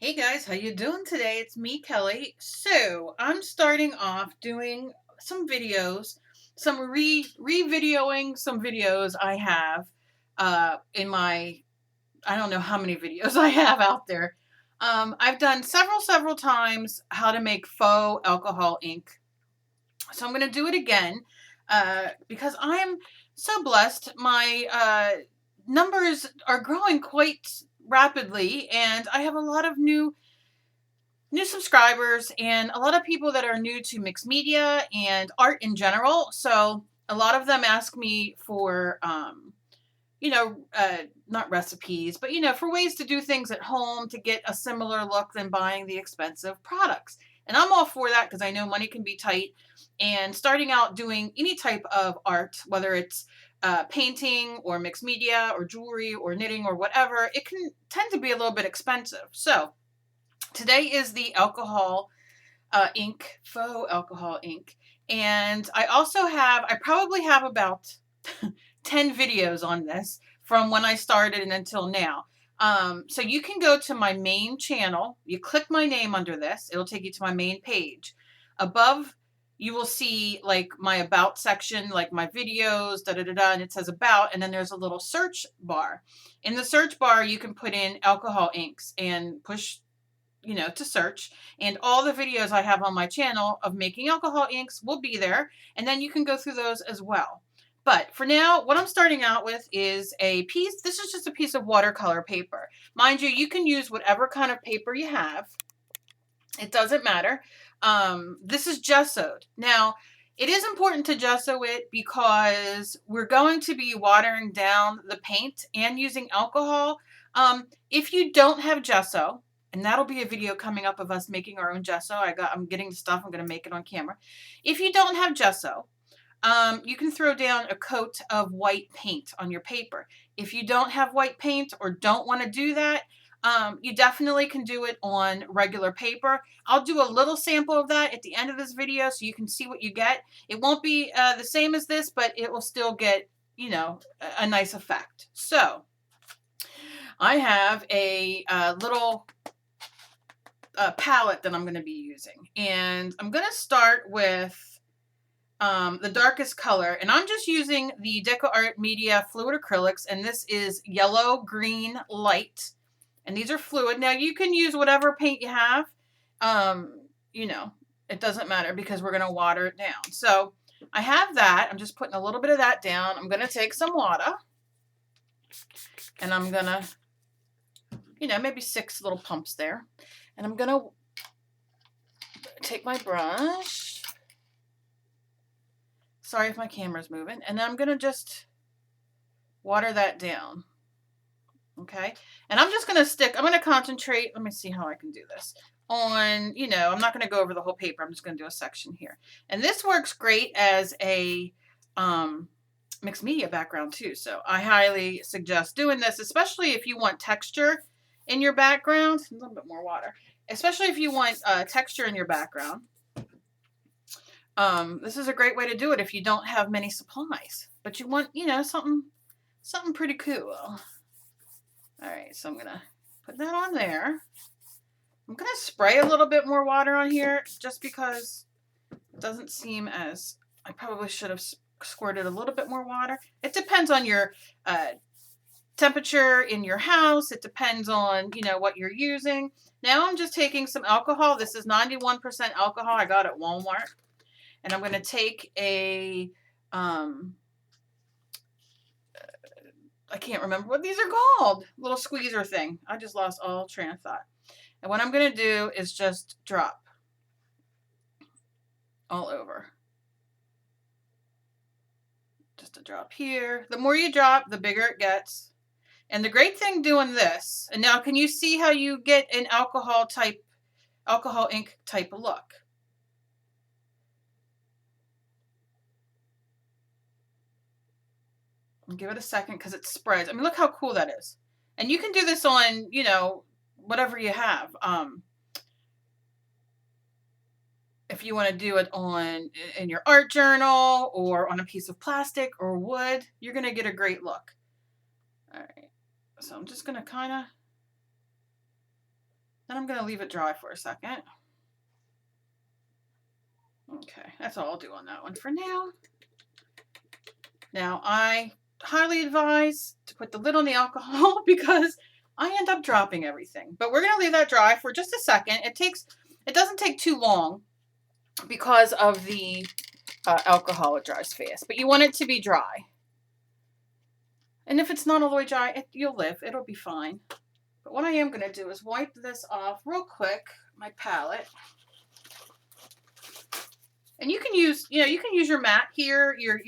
Hey guys, how you doing today? It's me, Kelly. So I'm starting off doing some videos, some re-videoing some videos I have in my, I don't know how many videos I have out there. I've done several times how to make faux alcohol ink. So I'm going to do it again because I'm so blessed. My numbers are growing quite rapidly, and I have a lot of new subscribers and a lot of people that are new to mixed media and art in general. So a lot of them ask me for, not recipes, but, for ways to do things at home to get a similar look than buying the expensive products. And I'm all for that because I know money can be tight. And starting out doing any type of art, whether it's painting or mixed media or jewelry or knitting or whatever, it can tend to be a little bit expensive. So today is the alcohol ink, faux alcohol ink. And I probably have about 10 videos on this from when I started and until now. So you can go to my main channel. You click my name under this. It'll take you to my main page. Above, you will see like my about section, like my videos, and it says about, and then there's a little search bar. In the search bar, you can put in alcohol inks and push to search, and all the videos I have on my channel of making alcohol inks will be there, and then you can go through those as well. But for now, what I'm starting out with is this is just a piece of watercolor paper. Mind you, you can use whatever kind of paper you have. It doesn't matter. This is gessoed. Now, it is important to gesso it because we're going to be watering down the paint and using alcohol. If you don't have gesso, and that'll be a video coming up of us making our own gesso. I'm getting the stuff. I'm going to make it on camera. If you don't have gesso, you can throw down a coat of white paint on your paper. If you don't have white paint or don't want to do that, you definitely can do it on regular paper. I'll do a little sample of that at the end of this video so you can see what you get. It won't be the same as this, but it will still get, a nice effect. So I have a little palette that I'm going to be using. And I'm going to start with the darkest color. And I'm just using the Decoart Media Fluid Acrylics. And this is yellow, green, light. And these are fluid. Now you can use whatever paint you have. It doesn't matter because we're going to water it down. So I have that. I'm just putting a little bit of that down. I'm going to take some water. And I'm going to, maybe 6 little pumps there. And I'm going to take my brush. Sorry if my camera's moving. And then I'm going to just water that down. Okay. And I'm just going to concentrate. Let me see how I can do this. I'm not going to go over the whole paper. I'm just going to do a section here. And this works great as a mixed media background too. So I highly suggest doing this, especially if you want texture in your background. A little bit more water. Especially if you want texture in your background. This is a great way to do it if you don't have many supplies, but you want, something pretty cool. All right, so I'm going to put that on there. I'm going to spray a little bit more water on here just because it doesn't seem as, I probably should have squirted a little bit more water. It depends on your temperature in your house. It depends on, what you're using. Now I'm just taking some alcohol. This is 91% alcohol. I got it at Walmart. And I'm going to take I can't remember what these are called. Little squeezer thing. I just lost all train of thought. And what I'm going to do is just drop all over. Just a drop here. The more you drop, the bigger it gets. And the great thing doing this, and now can you see how you get an alcohol ink type of look? Give it a second because it spreads. I mean, look how cool that is. And you can do this on, whatever you have. If you want to do it in your art journal or on a piece of plastic or wood, you're going to get a great look. All right. So I'm just going to kind of Then I'm going to leave it dry for a second. Okay, that's all I'll do on that one for now. Now, I highly advise to put the lid on the alcohol because I end up dropping everything. But we're going to leave that dry for just a second. It doesn't take too long because of the alcohol. It dries fast. But you want it to be dry. And if it's not all the way dry, you'll live. It'll be fine. But what I am going to do is wipe this off real quick, my palette. And you can use, your mat here, your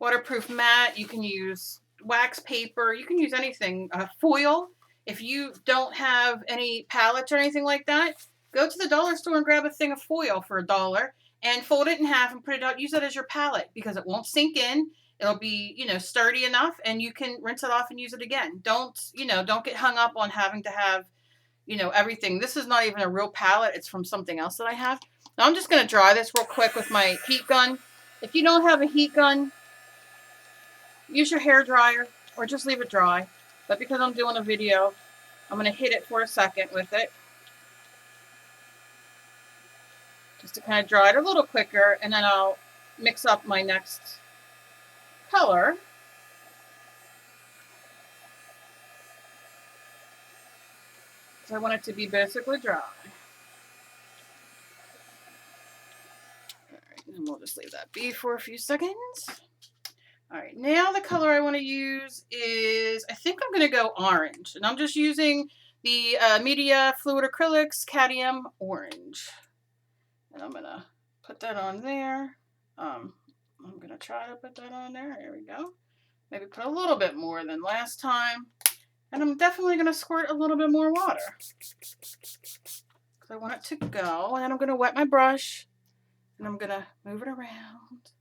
waterproof mat. You can use wax paper. You can use anything. Foil. If you don't have any palettes or anything like that, go to the dollar store and grab a thing of foil for $1 and fold it in half and put it out. Use it as your palette because it won't sink in. It'll be, sturdy enough, and you can rinse it off and use it again. Don't get hung up on having to have, everything. This is not even a real palette. It's from something else that I have. Now I'm just going to dry this real quick with my heat gun. If you don't have a heat gun, use your hair dryer or just leave it dry. But because I'm doing a video, I'm going to hit it for a second with it. Just to kind of dry it a little quicker, and then I'll mix up my next color. So I want it to be basically dry. All right, and we'll just leave that be for a few seconds. All right, now the color I want to use is, I think I'm going to go orange. And I'm just using the Media Fluid Acrylics Cadmium Orange. And I'm going to put that on there. I'm going to try to put that on there. Here we go. Maybe put a little bit more than last time. And I'm definitely going to squirt a little bit more water. Because I want it to go. And then I'm going to wet my brush. And I'm going to move it around.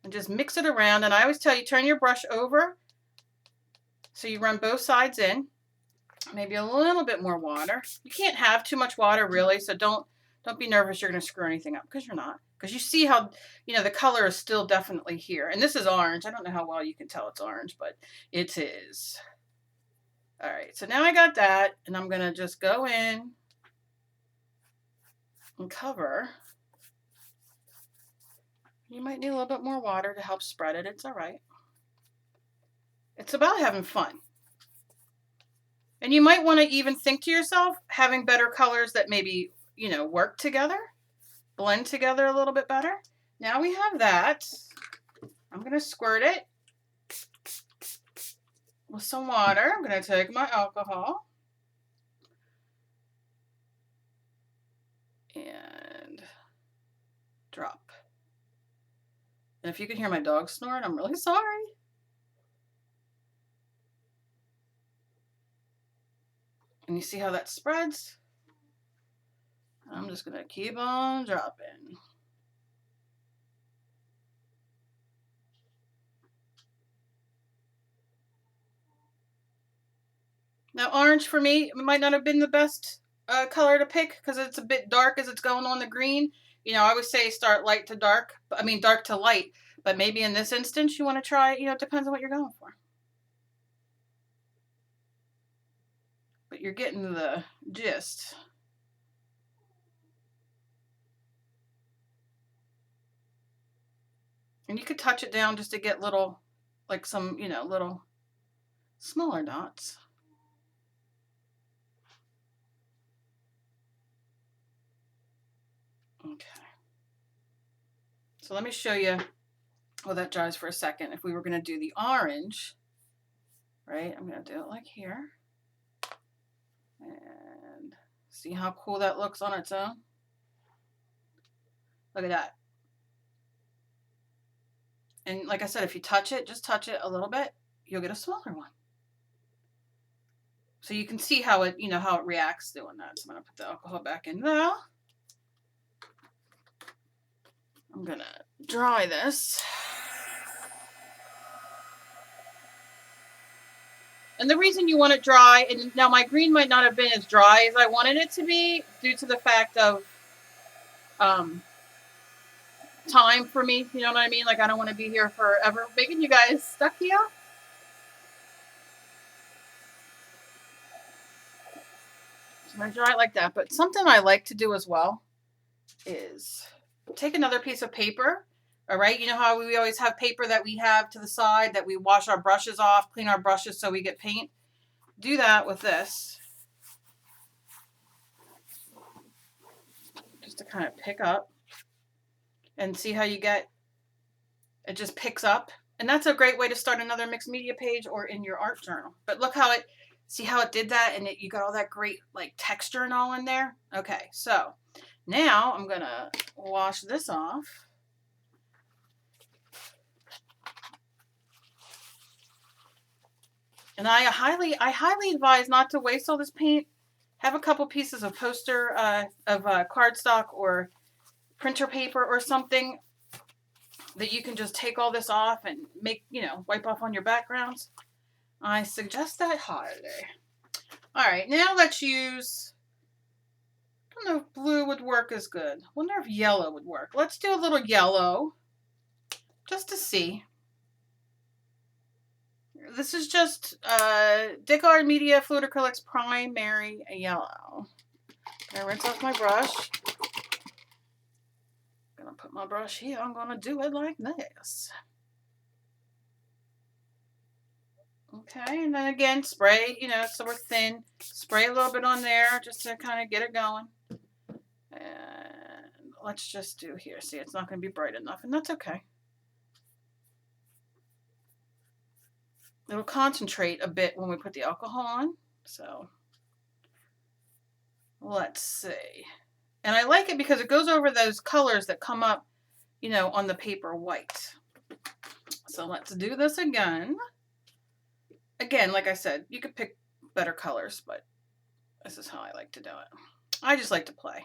And just mix it around. And I always tell you, turn your brush over. So you run both sides in. Maybe a little bit more water. You can't have too much water, really. So don't be nervous you're going to screw anything up. Because you're not. Because you see how, the color is still definitely here. And this is orange. I don't know how well you can tell it's orange, but it is. All right, so now I got that, and I'm going to just go in and cover. You might need a little bit more water to help spread it. It's all right. It's about having fun. And you might want to even think to yourself, having better colors that maybe, work together, blend together a little bit better. Now we have that. I'm going to squirt it with some water. I'm going to take my alcohol and drop. And if you can hear my dog snoring, I'm really sorry. And you see how that spreads? I'm just going to keep on dropping. Now, orange for me might not have been the best color to pick because it's a bit dark as it's going on the green. I always say start light to dark. I mean, dark to light. But maybe in this instance, you want to try, it depends on what you're going for. But you're getting the gist. And you could touch it down just to get little, like some, little smaller dots. Okay. So let me show you while that dries for a second. If we were going to do the orange, right, I'm going to do it like here. And see how cool that looks on its own? Look at that. And like I said, if you touch it, just touch it a little bit, you'll get a smaller one. So you can see how it, how it reacts doing that. So I'm going to put the alcohol back in there. I'm going to dry this. And the reason you want it dry, and now my green might not have been as dry as I wanted it to be due to the fact of time for me, you know what I mean? Like I don't want to be here forever making you guys stuck here. I'm gonna dry it like that. But something I like to do as well is take another piece of paper. All right, you know how we always have paper that we have to the side that we wash our brushes off, clean our brushes so we get paint? Do that with this. Just to kind of pick up and see how you get, it just picks up. And that's a great way to start another mixed media page or in your art journal. But look how it, see how it did that, and you got all that great like texture and all in there? Okay, so now I'm gonna wash this off. And I highly advise not to waste all this paint. Have a couple pieces of poster of cardstock or printer paper or something that you can just take all this off and make, you know, wipe off on your backgrounds. I suggest that highly. All right, now let's use, I don't know if blue would work as good. Wonder if yellow would work. Let's do a little yellow just to see. This is just Decoart Media Fluid Acrylics Primary Yellow. I'm gonna rinse off my brush. I'm gonna put my brush here. I'm gonna do it like this. Okay, and then again, spray, you know, so we're thin. Spray a little bit on there just to kind of get it going. And let's just do here. See, it's not going to be bright enough, and that's okay. It'll concentrate a bit when we put the alcohol on. So let's see. And I like it because it goes over those colors that come up, you know, on the paper white. So let's do this again. Again, like I said, you could pick better colors, but this is how I like to do it. I just like to play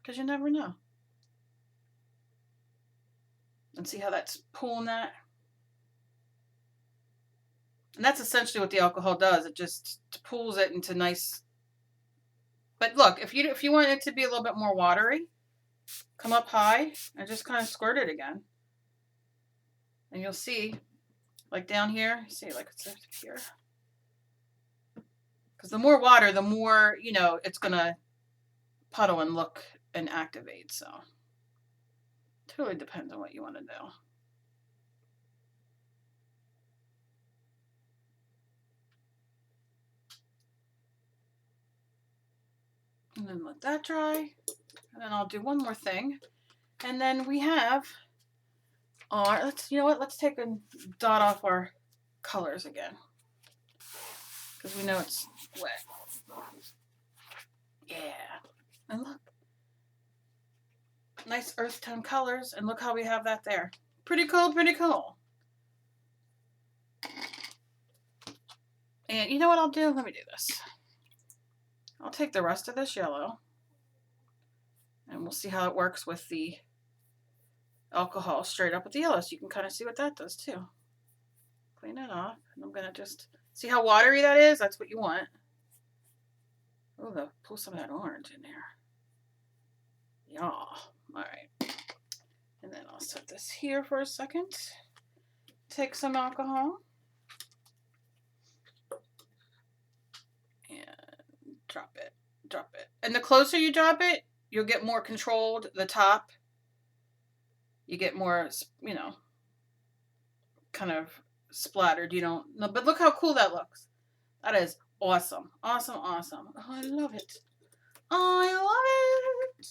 because you never know. And see how that's pulling that? And that's essentially what the alcohol does. It just pulls it into nice. But look, if you want it to be a little bit more watery, come up high and just kind of squirt it again. And you'll see, like down here, see, like it's up here. Because the more water, the more, you know, it's going to puddle and look and activate. So totally depends on what you want to do. And then let that dry. And then I'll do one more thing. And then we have our, let's, you know what, let's take a dot off our colors again. Because we know it's wet. Yeah. And look. Nice earth tone colors. And look how we have that there. Pretty cool, pretty cool. And you know what I'll do? Let me do this. I'll take the rest of this yellow and we'll see how it works with the alcohol straight up with the yellow, so you can kind of see what that does too. Clean it off, and I'm gonna just see how watery that is. That's what you want. Oh, they'll pull some of that orange in there. Yeah. All right. And then I'll set this here for a second. Take some alcohol and drop it. Drop it. And the closer you drop it, you'll get more controlled. The top, you get more, you know, kind of splattered. You don't know, but look how cool that looks. That is awesome. Awesome, awesome. Oh, I love it. I love it.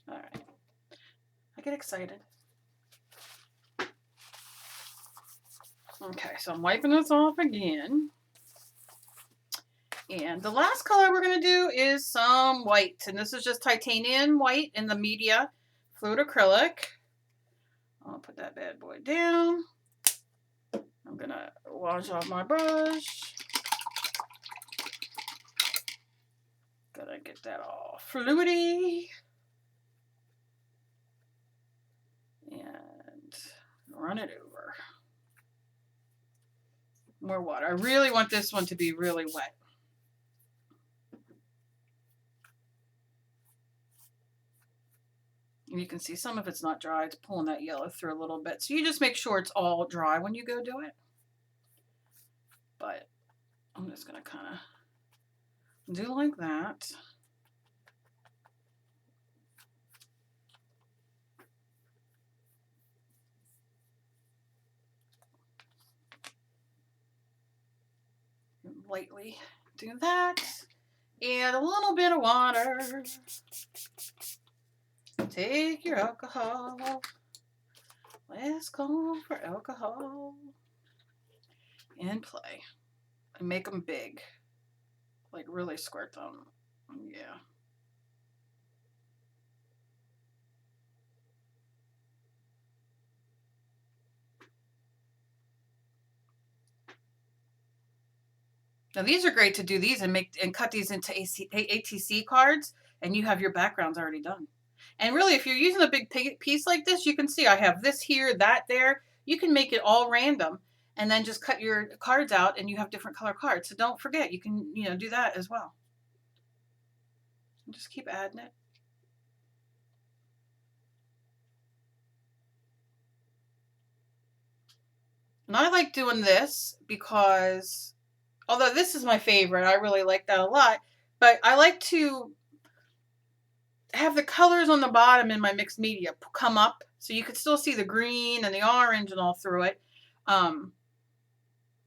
All right. I get excited. Okay, so I'm wiping this off again. And the last color we're going to do is some white. And this is just titanium white in the Media Fluid Acrylic. I'll put that bad boy down. I'm going to wash off my brush. Gotta get that all fluidy. And run it over. More water. I really want this one to be really wet. And you can see some of it's not dry. It's pulling that yellow through a little bit. So you just make sure it's all dry when you go do it. But I'm just going to kind of Do like that. Lightly do that. Add a little bit of water. Take your alcohol. Let's go for alcohol. And play. And make them big. Like really squirt them. Yeah. Now these are great to do these and make and cut these into ATC cards, and you have your backgrounds already done. And really, if you're using a big piece like this, you can see I have this here, that there. You can make it all random and then just cut your cards out and you have different color cards. So don't forget, you can, do that as well. Just keep adding it. And I like doing this because, although this is my favorite, I really like that a lot, but I like to have the colors on the bottom in my mixed media come up so you can still see the green and the orange and all through it.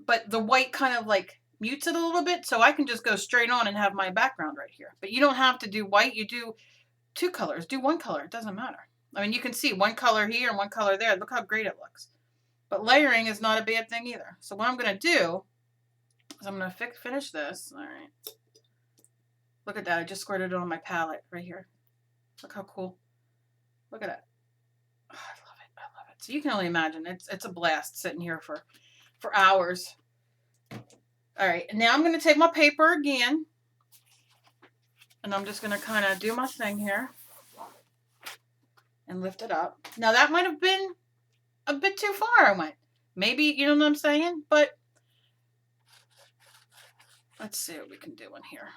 But the white kind of like mutes it a little bit, so I can just go straight on and have my background right here. But you don't have to do white. You do two colors. Do one color. It doesn't matter. I mean, you can see one color here and one color there. Look how great it looks. But layering is not a bad thing either. So what I'm going to do is I'm going to finish this. All right. Look at that. I just squirted it on my palette right here. Look how cool. Look at that. Oh, I love it. I love it. So you can only imagine. It's a blast sitting here for hours. All right. Now I'm going to take my paper again. And I'm just going to kind of do my thing here. And lift it up. Now that might have been a bit too far I went. Maybe, you know what I'm saying? But let's see what we can do in here.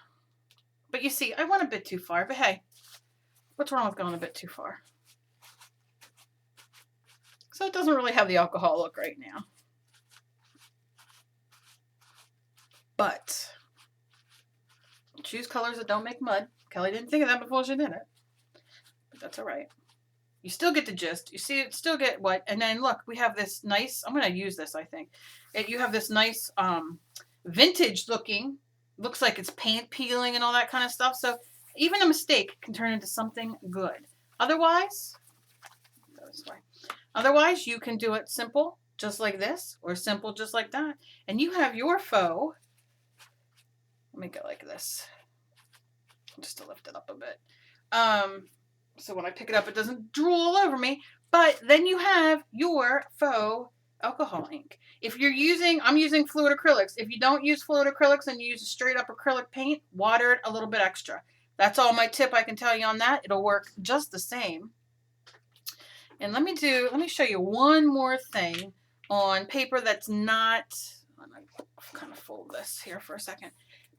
But you see, I went a bit too far. But hey, what's wrong with going a bit too far? So it doesn't really have the alcohol look right now. But choose colors that don't make mud. Kelly didn't think of that before she did it. But that's all right. You still get the gist. You see it still get what? And then look, we have this nice, I'm going to use this, I think. You have this nice vintage looking, looks like it's paint peeling and all that kind of stuff. So even a mistake can turn into something good. Otherwise, go this way. Otherwise, you can do it simple, just like this, or simple, just like that. And you have your faux. Let me go like this, just to lift it up a bit. So when I pick it up, it doesn't drool all over me. But then you have your faux alcohol ink. If you're using, I'm using fluid acrylics. If you don't use fluid acrylics and you use a straight up acrylic paint, water it a little bit extra. That's all my tip I can tell you on that. It'll work just the same. And let me show you one more thing on paper that's not, I'm going to kind of fold this here for a second.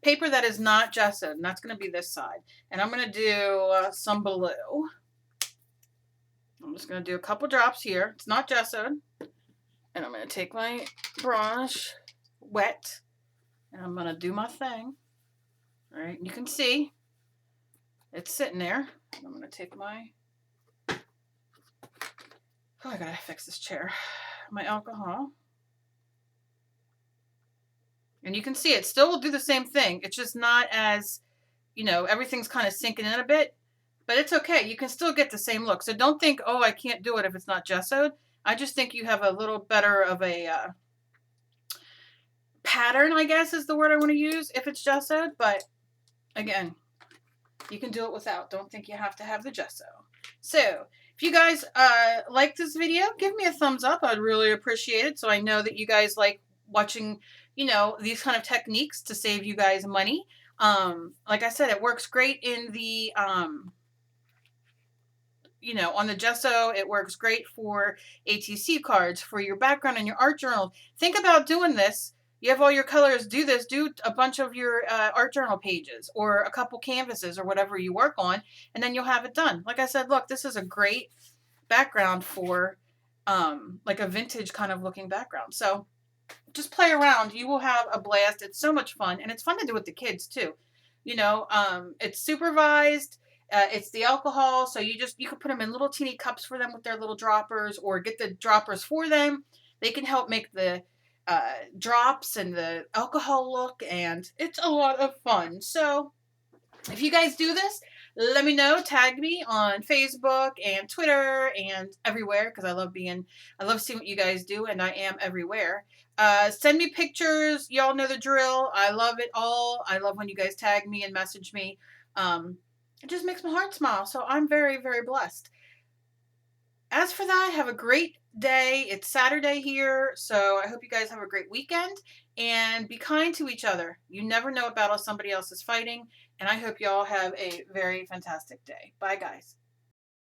Paper that is not gessoed, and that's going to be this side. And I'm going to do some blue. I'm just going to do a couple drops here. It's not gessoed. And I'm going to take my brush, wet, and I'm going to do my thing. All right, you can see it's sitting there. I'm going to take my, oh, I got to fix this chair. My alcohol. And you can see it still will do the same thing. It's just not as, everything's kind of sinking in a bit. But it's okay. You can still get the same look. So don't think, oh, I can't do it if it's not gessoed. I just think you have a little better of a pattern, I guess is the word I want to use, if it's gessoed. But again, you can do it without. Don't think you have to have the gesso. So if you guys like this video, give me a thumbs up. I'd really appreciate it. So I know that you guys like watching these kind of techniques to save you guys money. Like I said, it works great in the, on the gesso. It works great for ATC cards, for your background and your art journal. Think about doing this. You have all your colors, do this, do a bunch of your art journal pages or a couple canvases or whatever you work on, and then you'll have it done. Like I said, look, this is a great background for like a vintage kind of looking background. So just play around. You will have a blast. It's so much fun. And it's fun to do with the kids too. It's supervised. It's the alcohol, so you could put them in little teeny cups for them with their little droppers, or get the droppers for them. They can help make the drops and the alcohol look, and it's a lot of fun. So if you guys do this, let me know. Tag me on Facebook and Twitter and everywhere, because I love seeing what you guys do, and I am everywhere. Send me pictures. Y'all know the drill. I love it all. I love when you guys tag me and message me. It just makes my heart smile. So I'm very, very blessed. As for that, have a great day. It's Saturday here, so I hope you guys have a great weekend, and be kind to each other. You never know what battle somebody else is fighting, and I hope you all have a very fantastic day. Bye, guys.